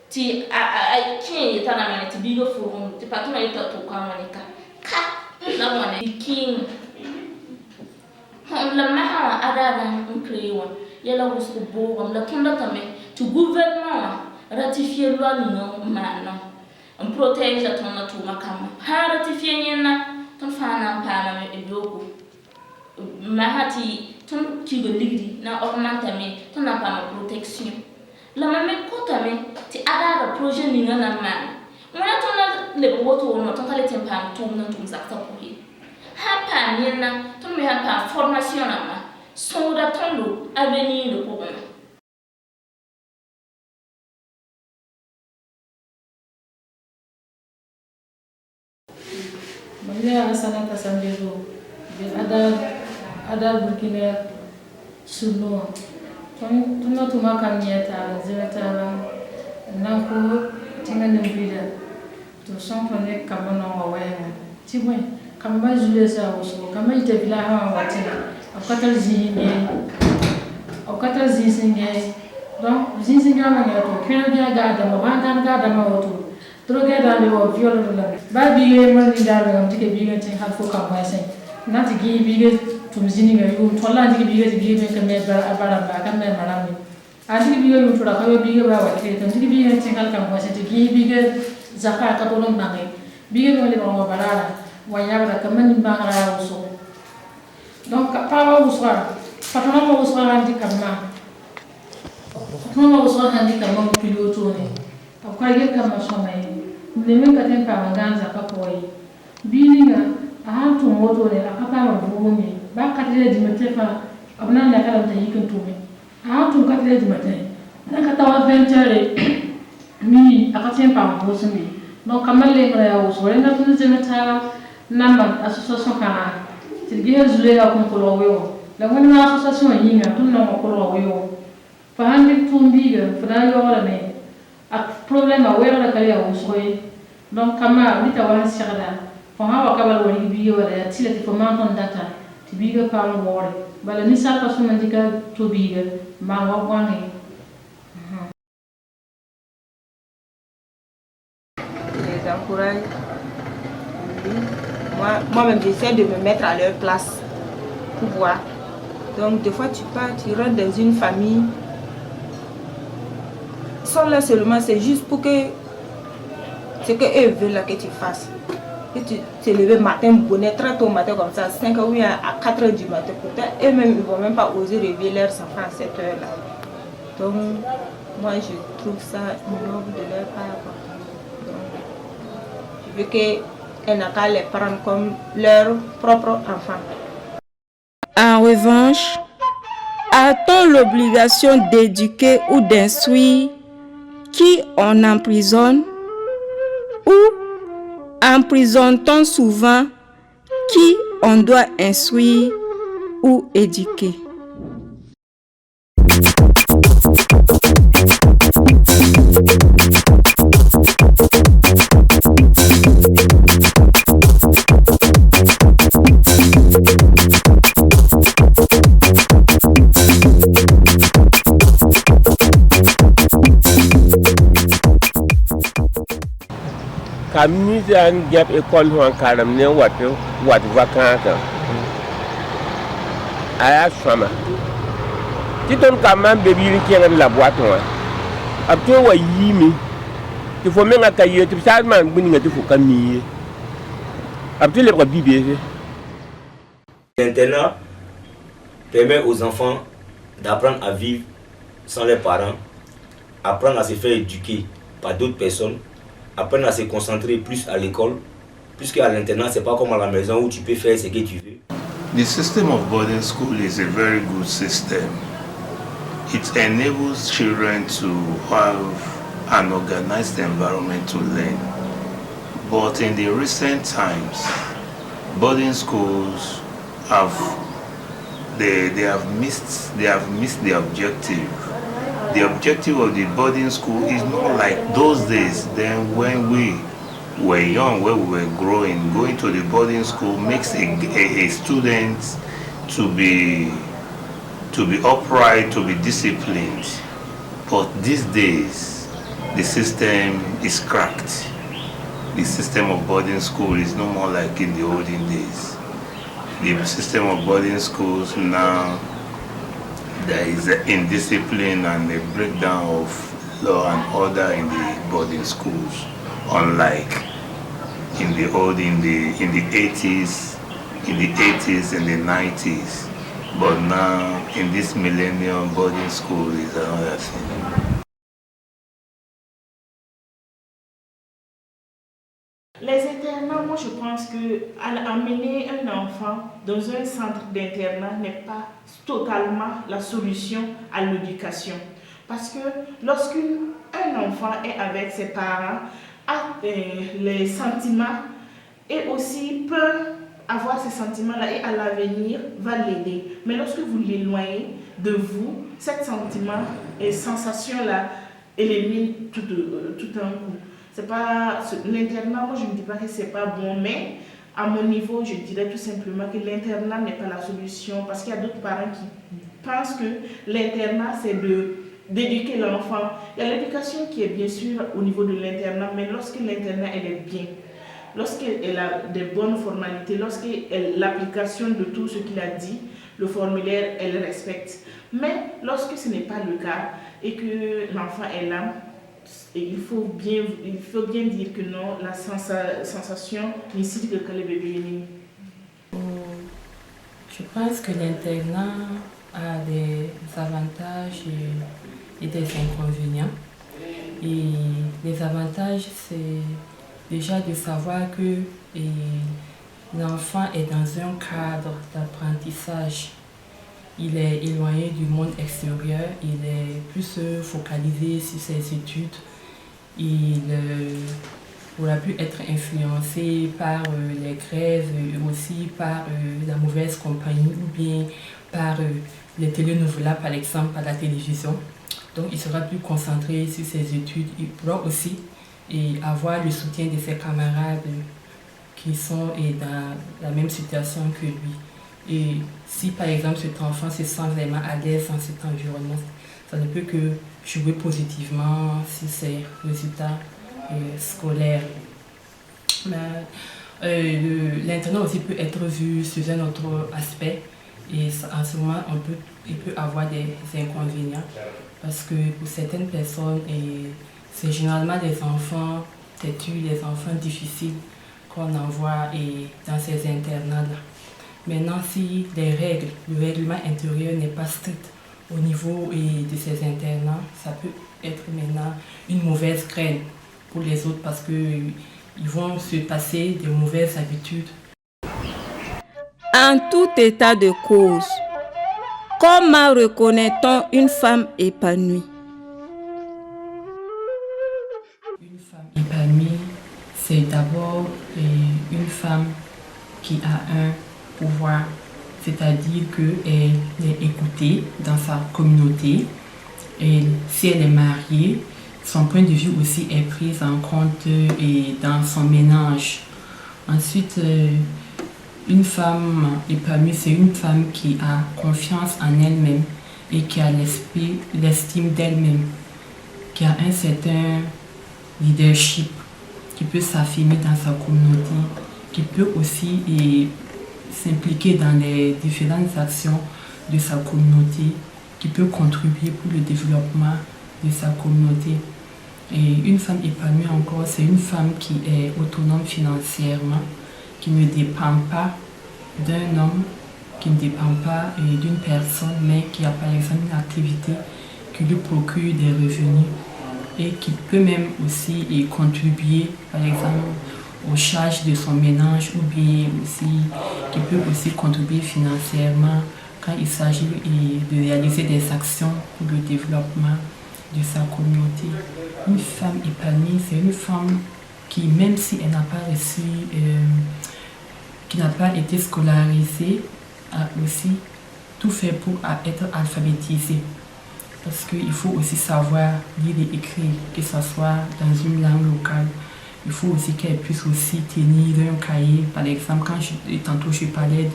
ti a kin ta na mani ti bigo forum ti patron ita to kwa manika la mona king la maha ada dan créer yela wusu bo la tunda tame tu gouvernement ratifier loi non maintenant on protège ton nature makama ha ratifier nyena ton fana pana me eboko mahati ton kigo ligri na augmenter me ton na pas protection la mame kotame ti ada projet ni na man mona ton le boto no ton kale tempa tum na tum zakta ko ha pa nyena ton me ha pa formation na ma son d'attendre avenir de problème. Maria sana kasambero ada Burkina suno tuna tuma kamieta zeta nanko tinga nembida to son pone kamono wawenga timwe kamba julesa oso kama itevila hawa watina akata zinge donc zinge ma ngato kena dia gada ma wangan gada ma woto droge da le wo violo la ba bi le mo ni da ngam tike bi ngati ha fo ka ma sen nati gi bi ge tum zini ga yu tolla ndi bi ge ka me bara ba ka me marami andi bi ge yu tola ka bi ge ba wa ke tan ndi bi ge tin kal ka ma sen gi bi ge zakka ka to lon na ngai bi ge no le ba bara wa ya ba ka man ba ngara so donc pa usra patron mo usra handi kama patron mo usra handi kama piloto ne akwa ye kama soma ye neme ka tempa manganza ka koi bilinga ahantu moto ne akapa ma bumi ba ka tele di metefa abna na kala ta yikin tume ahantu ka tele di mete na ka tawa venture mi akatempa mo sumi donc kamale ngara ya usra nga tu zemeta nama association kana tilgihe zule ya kunkolo wewo la wani association yinga tunna makolo wewo da yora ne a problème a wera kali a usoi donc kama lita wa shagada fo ha wa kabal woni bi wala tila ti fo man ton data ti biga pam wore bala ni sa ka suma dika to biga ma wa wani les encourage. Moi-même, j'essaie de me mettre à leur place pour voir. Donc, des fois, tu pars, tu rentres dans une famille. Ils sont là seulement, c'est juste pour que ce qu'eux veulent là que tu fasses. Que tu te leves matin, bonnet, très tôt matin, comme ça, 5 h à 4 h du matin. Peut-être eux-mêmes, ils ne vont même pas oser réveiller leurs enfants à cette heure-là. Donc, moi, je trouve ça noble de leur part. Donc, je veux qu'elles n'ont qu'à les prendre comme leurs propres enfants. En revanche, a-t-on l'obligation d'éduquer ou d'instruire qui on emprisonne ou emprisonne-t-on souvent qui on doit instruire ou éduquer? Kami zan gap école ho karam ne wat vacance aya sama ti ton kamam be bi ki ngan la boîte wa ab to wa yimi ti fo menga kaye ti sa man bu nga ti fo kami ab to le ko bibé. L'internat permet aux enfants d'apprendre à vivre sans leurs parents, apprendre à se faire éduquer par d'autres personnes, apprendre à se concentrer plus à l'école, puisque à l'internat, c'est pas comme à la maison où tu peux faire ce que tu veux. The system of boarding school is a very good system. It enables children to have an organized environment to learn. But in the recent times, boarding schools have missed the objective. The objective of the boarding school is not like those days. Then when we were young, when we were growing, going to the boarding school makes a student to be upright, to be disciplined. But these days, the system is cracked. The system of boarding school is no more like in the olden days. The system of boarding schools now, there is indiscipline and a breakdown of law and order in the boarding schools, unlike in the 80s, and the 90s. But now, in this millennium, boarding school is another thing. Les internats, moi je pense que amener un enfant dans un centre d'internat n'est pas totalement la solution à l'éducation. Parce que lorsqu'un enfant est avec ses parents, a les sentiments et aussi peut avoir ces sentiments-là et à l'avenir va l'aider. Mais lorsque vous l'éloignez de vous, cet sentiment et sensation-là élimine tout un coup. C'est pas l'internat, moi je ne dis pas que c'est pas bon, mais à mon niveau, je dirais tout simplement que l'internat n'est pas la solution parce qu'il y a d'autres parents qui pensent que l'internat c'est d'éduquer l'enfant. Il y a l'éducation qui est bien sûr au niveau de l'internat, mais lorsque l'internat elle est bien, lorsqu'elle a des bonnes formalités, l'application de tout ce qu'il a dit, le formulaire, elle respecte. Mais lorsque ce n'est pas le cas et que l'enfant est là, il faut bien dire que non, la sensation n'incite que le bébé est né. Je pense que l'internat a des avantages et des inconvénients. Et les avantages, c'est déjà de savoir que l'enfant est dans un cadre d'apprentissage. Il est éloigné du monde extérieur, il est plus focalisé sur ses études. Il pourra plus être influencé par les grèves et aussi par la mauvaise compagnie ou bien par les télénovelas par exemple, par la télévision. Donc il sera plus concentré sur ses études. Il pourra aussi avoir le soutien de ses camarades qui sont dans la même situation que lui. Et si par exemple cet enfant se sent vraiment à l'aise dans cet environnement, ça ne peut que jouer positivement sur ses résultats scolaires. L'internat aussi peut être vu sous un autre aspect, et en ce moment il peut avoir des inconvénients, parce que pour certaines personnes, c'est généralement des enfants têtus, des enfants difficiles qu'on envoie dans ces internats-là. Maintenant, si le règlement intérieur n'est pas strict au niveau de ces internats, ça peut être maintenant une mauvaise graine pour les autres, parce qu'ils vont se passer de mauvaises habitudes. En tout état de cause, comment reconnaît-on une femme épanouie? Une femme épanouie, c'est d'abord une femme qui a un pouvoir, c'est-à-dire qu'elle est écoutée dans sa communauté, et si elle est mariée, son point de vue aussi est pris en compte dans son ménage. Ensuite, une femme épanouie, c'est une femme qui a confiance en elle-même et qui a l'estime d'elle-même, qui a un certain leadership, qui peut s'affirmer dans sa communauté, qui peut aussi s'impliquer dans les différentes actions de sa communauté, qui peut contribuer pour le développement de sa communauté. Et une femme épanouie encore, c'est une femme qui est autonome financièrement, qui ne dépend pas d'un homme, qui ne dépend pas d'une personne, mais qui a par exemple une activité qui lui procure des revenus et qui peut même aussi contribuer par exemple aux charges de son ménage, ou bien aussi qui peut aussi contribuer financièrement quand il s'agit de réaliser des actions pour le développement de sa communauté. Une femme épanouie, c'est une femme qui, même si elle n'a pas reçu, qui n'a pas été scolarisée, a aussi tout fait pour être alphabétisée. Parce qu'il faut aussi savoir lire et écrire, que ce soit dans une langue locale. Il faut aussi qu'elle puisse aussi tenir un cahier. Par exemple, tantôt je parlais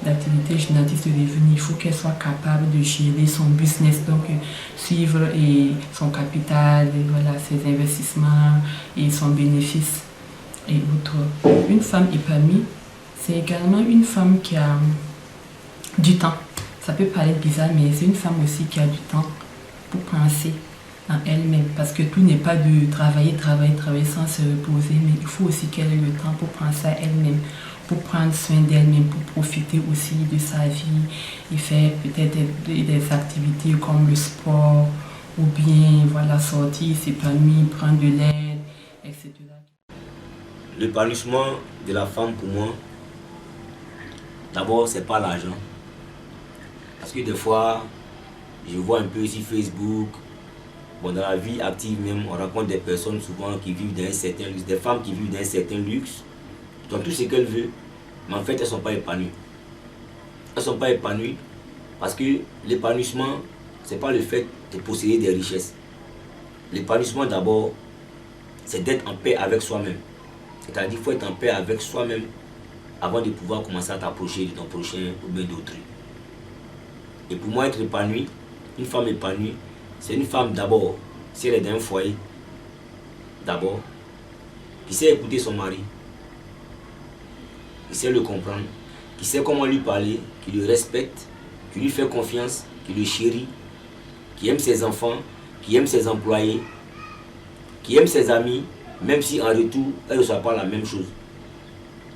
d'activité journaliste de revenus, il faut qu'elle soit capable de gérer son business, donc suivre son capital, voilà, ses investissements et son bénéfice et autres. Une femme épanouie, c'est également une femme qui a du temps. Ça peut paraître bizarre, mais c'est une femme aussi qui a du temps pour penser en elle-même, parce que tout n'est pas de travailler sans se reposer, mais il faut aussi qu'elle ait le temps pour penser à elle-même, pour prendre soin d'elle-même, pour profiter aussi de sa vie et faire peut-être des activités comme le sport, ou bien voilà, sortir, s'épanouir, prendre de l'aide, etc. L'épanouissement de la femme pour moi, d'abord c'est pas l'argent, parce que des fois je vois un peu sur Facebook, bon, dans la vie active même, on rencontre des personnes souvent qui vivent dans un certain luxe, des femmes qui vivent dans un certain luxe, dans tout ce qu'elles veulent, mais en fait elles ne sont pas épanouies. Elles ne sont pas épanouies parce que l'épanouissement, ce n'est pas le fait de posséder des richesses. L'épanouissement d'abord, c'est d'être en paix avec soi-même. C'est-à-dire qu'il faut être en paix avec soi-même avant de pouvoir commencer à t'approcher de ton prochain ou bien d'autrui. Et pour moi, être épanoui, une femme épanouie, c'est une femme d'abord, si elle est dans un foyer, d'abord, qui sait écouter son mari, qui sait le comprendre, qui sait comment lui parler, qui le respecte, qui lui fait confiance, qui le chérit, qui aime ses enfants, qui aime ses employés, qui aime ses amis, même si en retour, elle ne reçoit pas la même chose.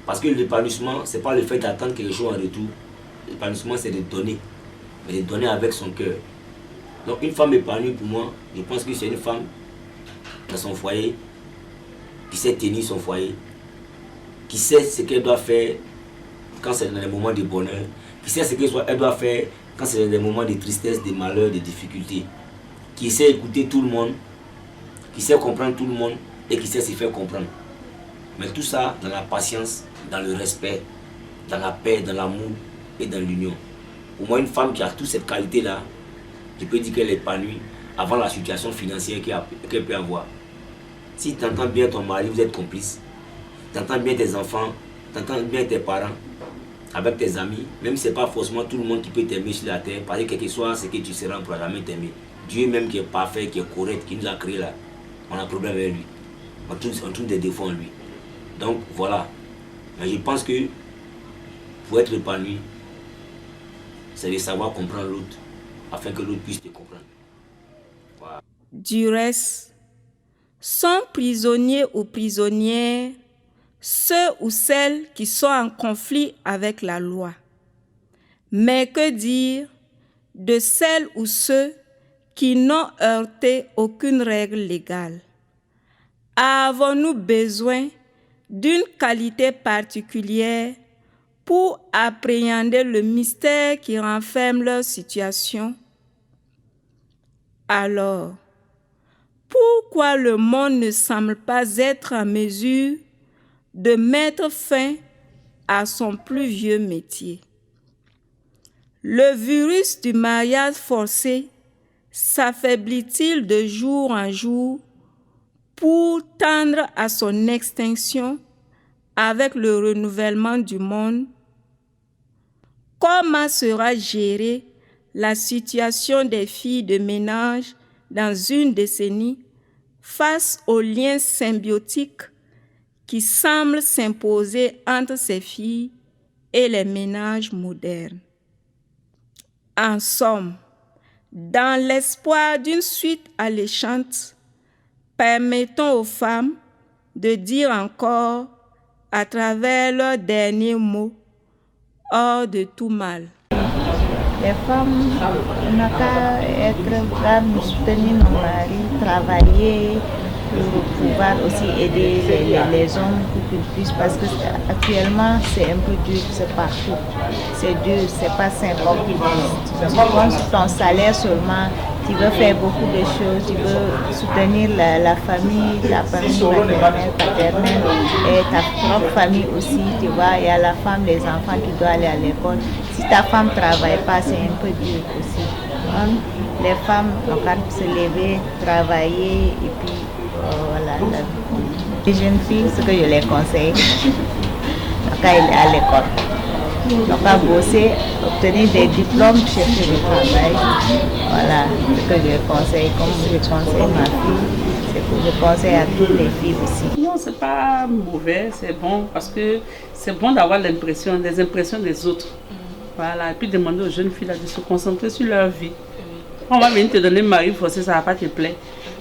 Parce que l'épanouissement, ce n'est pas le fait d'attendre quelque chose en retour. L'épanouissement, c'est de donner, mais de donner avec son cœur. Donc une femme épanouie pour moi, je pense que c'est une femme dans son foyer, qui sait tenir son foyer, qui sait ce qu'elle doit faire quand c'est dans les moments de bonheur, qui sait ce qu'elle doit faire quand c'est dans des moments de tristesse, de malheur, de difficulté, qui sait écouter tout le monde, qui sait comprendre tout le monde et qui sait se faire comprendre. Mais tout ça dans la patience, dans le respect, dans la paix, dans l'amour et dans l'union. Pour moi, une femme qui a toute cette qualité-là, je peux dire qu'elle est épanouie avant la situation financière qu'elle peut avoir. Si tu entends bien ton mari, vous êtes complice. Tu entends bien tes enfants, tu entends bien tes parents, avec tes amis. Même si ce n'est pas forcément tout le monde qui peut t'aimer sur la terre, parce que quel que soit ce que tu seras, on ne pourra jamais t'aimer. Dieu même qui est parfait, qui est correct, qui nous a créé là, on a un problème avec lui. On trouve des défauts en lui. Donc voilà. Mais je pense que pour être épanoui, c'est de savoir comprendre l'autre, afin que l'autre puisse te comprendre. Voilà. Du reste, sont prisonniers ou prisonnières ceux ou celles qui sont en conflit avec la loi. Mais que dire de celles ou ceux qui n'ont heurté aucune règle légale? Avons-nous besoin d'une qualité particulière pour appréhender le mystère qui renferme leur situation? Alors, pourquoi le monde ne semble pas être en mesure de mettre fin à son plus vieux métier? Le virus du mariage forcé s'affaiblit-il de jour en jour pour tendre à son extinction avec le renouvellement du monde? Comment sera gérée la situation des filles de ménage dans une décennie face aux liens symbiotiques qui semblent s'imposer entre ces filles et les ménages modernes? En somme, dans l'espoir d'une suite alléchante, permettons aux femmes de dire encore, à travers leurs derniers mots, hors de tout mal. Les femmes n'ont qu'à être là, nous soutenir nos maris, travailler pour pouvoir aussi aider les hommes pour qu'ils puissent, parce que actuellement c'est un peu dur, c'est partout. C'est dur, c'est pas simple. Tu penses ton salaire seulement, tu veux faire beaucoup de choses, tu veux soutenir la famille, ta famille maternelle, paternelle et ta propre famille aussi, tu vois, il y a la femme, les enfants qui doivent aller à l'école. Si ta femme ne travaille pas, c'est un peu dur aussi. Donc, les femmes ont qu'à se lever, travailler et puis voilà. Les jeunes filles, ce que je les conseille, donc aller à l'école, donc à bosser, obtenir des diplômes, chercher du travail. Voilà ce que je conseille, comme je conseille ma fille, c'est que je conseille à toutes les filles aussi. Non, c'est pas mauvais, c'est bon parce que c'est bon d'avoir les impressions des autres. Voilà, et puis demander aux jeunes filles là, de se concentrer sur leur vie. On va venir te donner un mari forcé, ça ne va pas te plaire.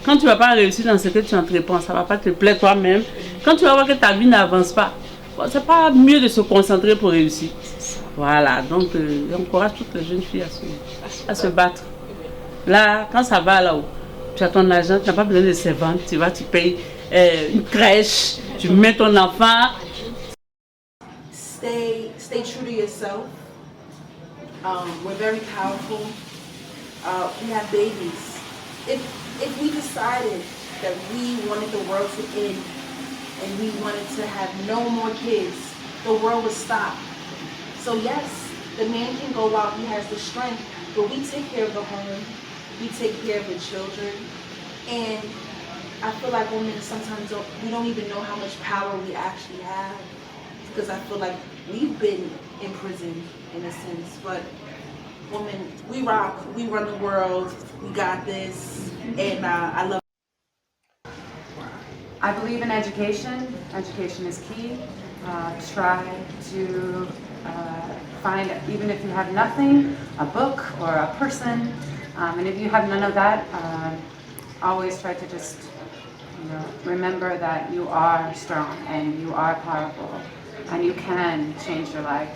Quand tu ne vas pas réussir dans ce que tu entreprends, ça ne va pas te plaire toi-même. Quand tu vas voir que ta vie n'avance pas, bon, c'est pas mieux de se concentrer pour réussir. Voilà, donc j'encourage toutes les jeunes filles à se battre. Là, quand ça va là-haut, tu as ton argent, tu n'as pas besoin de servante, tu vas, tu payes une crèche, tu mets ton enfant. Stay true to yourself. We're very powerful. We have babies. If we decided that we wanted the world to end and we wanted to have no more kids, the world would stop. So yes, the man can go out, he has the strength, but we take care of the home, we take care of the children, and I feel like women sometimes we don't even know how much power we actually have, because I feel like we've been imprisoned in a sense, but women, we rock, we run the world, we got this, and I love it. I believe in education. Education is key. Try to find, even if you have nothing, a book or a person. And if you have none of that, always try to just remember that you are strong and you are powerful and you can change your life.